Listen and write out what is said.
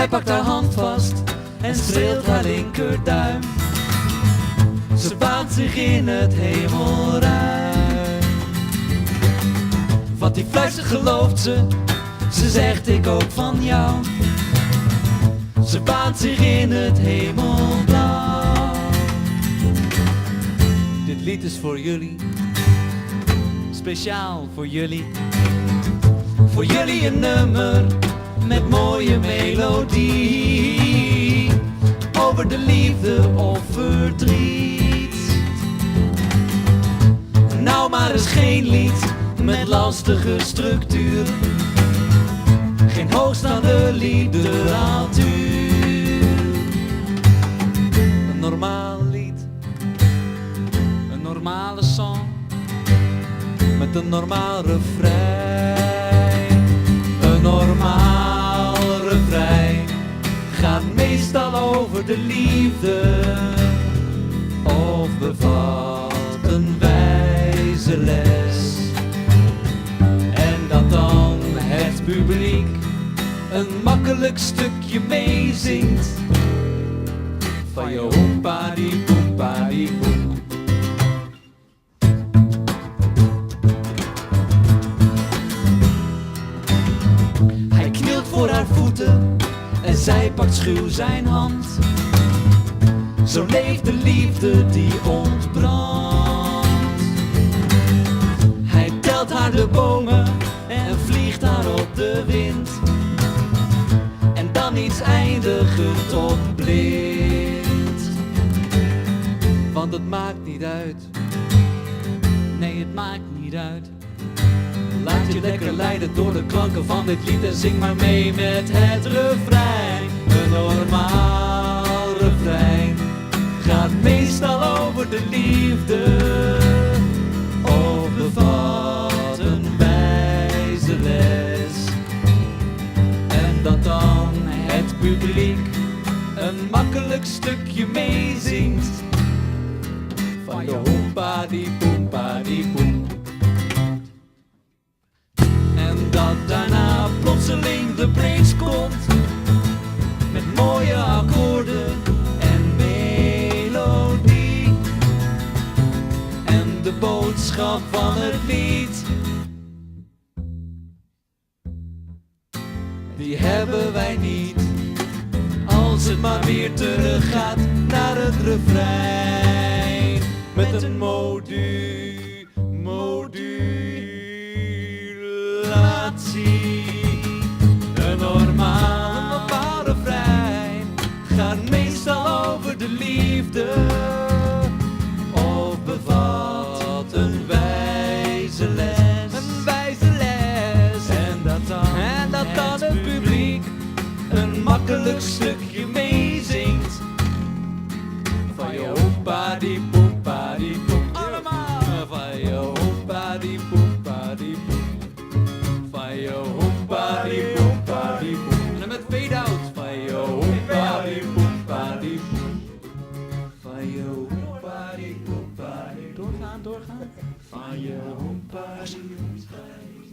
Hij pakt haar hand vast en streelt haar linkerduim. Ze baant zich in het hemelruim. Wat hij fluistert gelooft ze, ze zegt ik ook van jou. Ze baant zich in het hemelblauw. Dit lied is voor jullie, speciaal voor jullie. Voor jullie een nummer met mooie melodie. Over de liefde of verdriet. Nou maar eens geen lied met lastige structuur. Geen hoogstaande literatuur. Een normaal lied, een normale song met een normaal refrein. Een normaal refrein gaat meestal over de liefde of bevat een wijze les. En dat dan het publiek een makkelijk stukje meezingt van je hoempa die poempa die poem. Hij knielt voor haar voeten en zij pakt schuw zijn hand. Zo leeft de liefde die ontbrandt. Hij telt haar de bomen en vliegt haar op de wind. En dan iets eindigen tot blind. Want het maakt niet uit. Nee, het maakt niet uit. Laat je lekker leiden door de klanken van dit lied en zing maar mee met het refrein. Een normaal refrein gaat meestal over de liefde of bevat een wijze les. En dat dan het publiek een makkelijk stukje meezingt van je hoempa die poempa die poem. En dat daarna plotseling de breaks komt met mooie akkoorden en melodie. En de boodschap van het lied, die hebben wij niet. Als het maar weer terug gaat naar het refrein met een modulatie. Een normaal refrein gaat meestal over de liefde of bevat een wijze les. Een wijze les. En dat dan het publiek een makkelijk stukje meezingt van je hoempa die poempa die poem. Allemaal van je hoempa die poempa die poem. Van je hoempa die poempa die poem. En met fade out van je hoempa die poempa die poem. Van je hoempa die poempa die poem. Doorgaan. Van je hoempa die poempa die poem.